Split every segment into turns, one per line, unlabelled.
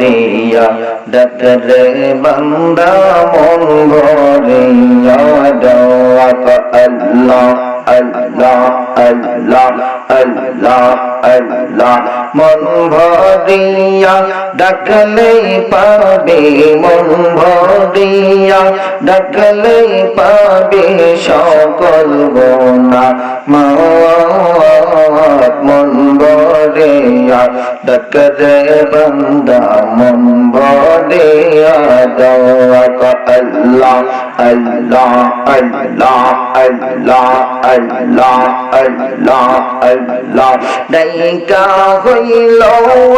দিয়া ডাকলে বান্দা মন ভরিয়া ডাক আল্লাহ আল্লাহ আল্লাহ আল্লাহ আল্লাহ মন ভরিয়া ডাকলেই পাবে মন ভরিয়া ডাকলেই পাবে সকল গুনাহ মাফ মন ভরিয়া ডাকলে বান্দা মন ভরিয়া ডাক আল্লাহ আল্লাহ আল্লাহ আল্লাহ আল্লাহ আল্লাহ আল্লাহ ডাইকা হইল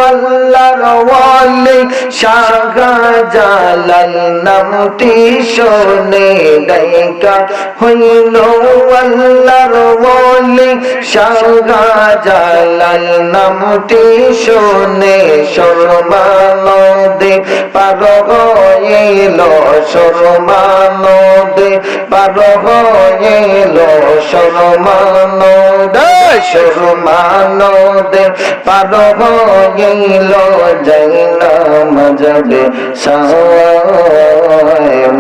আল্লাহর ওয়ালি শাহজালাল নামটি শুনে ডাইকা হইল আল্লাহর ওয়ালি শাহজালাল নামটি শুনে শর্মা নদী পার হইল শর্মা নদী পার হইল শর্মা নদী শর্মা নদী পার হইল জাইনাম যাবে সায়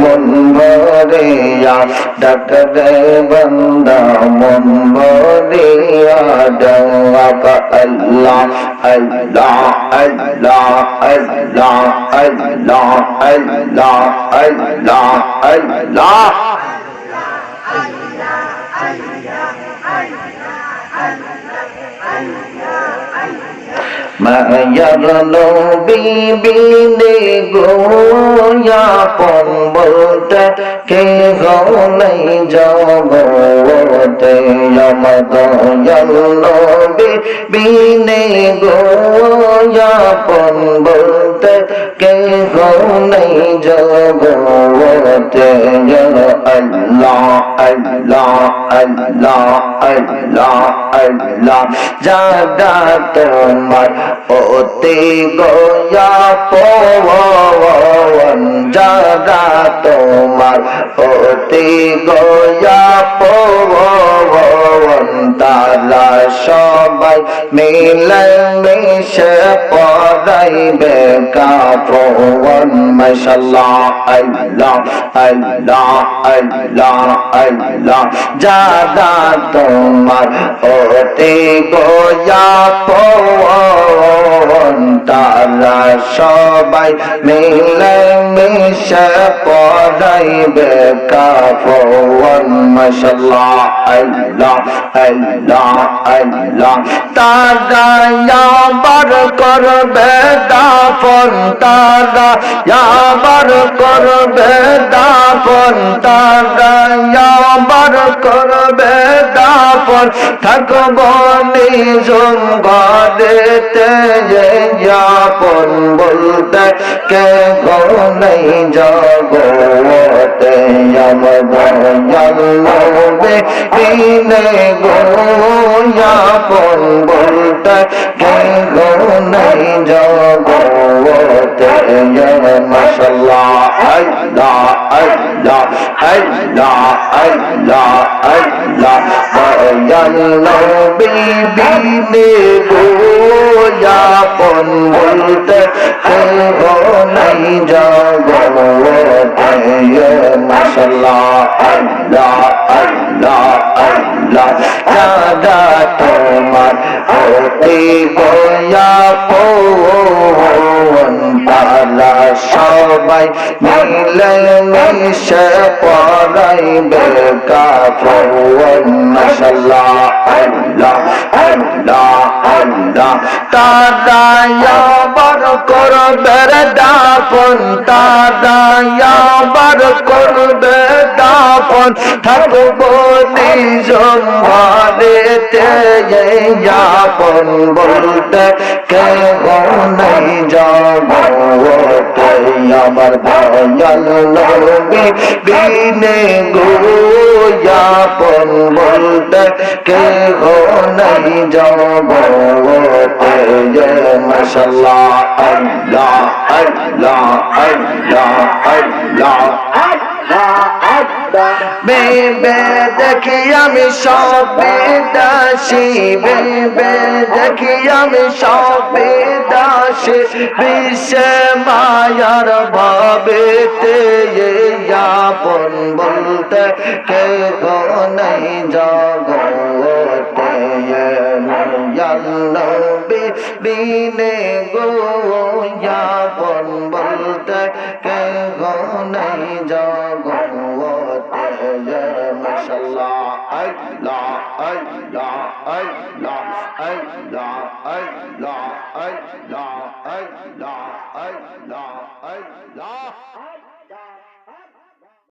মন ভরিয়া ডাকলে বান্দা মন ভরিয়া ডাক আল্লাহ আল্লাহ আল্লাহ আল্লাহ আল্লাহ আল্লাহ আল্লাহ আল্লাহ মায়ার নবী বিনে গোয়াপন বলতে কেহ নাই জগতে দয়াল নবী বিনে গোয়াপন বলতে কেহ নাই জগতে আল্লাহ আল্লাহ আল্লাহ আল্লাহ আল্লাহ যাদা তোমার অতি গয়া পবন যাদা তোমার অতি গয়া পবন তারা সবাই মিলে মিশে পড়াইবে কাফন মাশাআল্লাহ আল্লাহ আল্লাহ আল্লাহ আল্লাহ যাদা তোমার অতি গয়া পবন তারা সবাই মিলে মিশে পড়াইবে কাফন মাশাআল্লাহ আল্লাহ আল্লাহ আল্লাহ তারা আবার করবে দাফন তারা আবার করবে দাফন তারা আবার করবে দাফন থাকব নিজম ঘরেতে যাপন বলতে কে নেই জগতে নবী বিনে গোয়াপন বলতে কে নেই জগতে মাশাআল্লাহ আল্লাহ আল্লাহ আল্লাহ আল্লাহ আল্লাহ দয়াল নবী বিনে গোয়াপন বলতে কেহ নাই জগতে মাশাআল্লাহ আল্লাহ আল্লাহ আল্লাহ যাদা তোমার অতি গোয়াপন তারা সবাই মিলে মিশে পড়াইবে কাফন মাশাআল্লাহ আল্লাহ আল্লাহ আল্লাহ তারা আবার করবে দাফন তারা আবার করবে দাফন থাকব নিজম ঘরেতে যাপন বলতে কেহ নাই জগতে আমার দয়াল নবী বিনে গোয়াপন বলতে কেহ নাই জগতে মাশাআল্লাহ আল্লাহ আল্লাহ আল্লাহ আল্লাহ আল্লাহ বেবে দেখি আমি সব বিদাসী বেবে দেখি আমি সব বিদাসী বিশ্বে মায়ার ভাবেতে আপন বলতে কেহ নাই জগতে নবী বিনে গো আপন বলতে কেহ নাই জগতে মাশাআল্লাহ আল্লাহ আল্লাহ আল্লাহ আল্লাহ আল্লাহ আল্লাহ আল্লাহ আল্লাহ আল্লাহ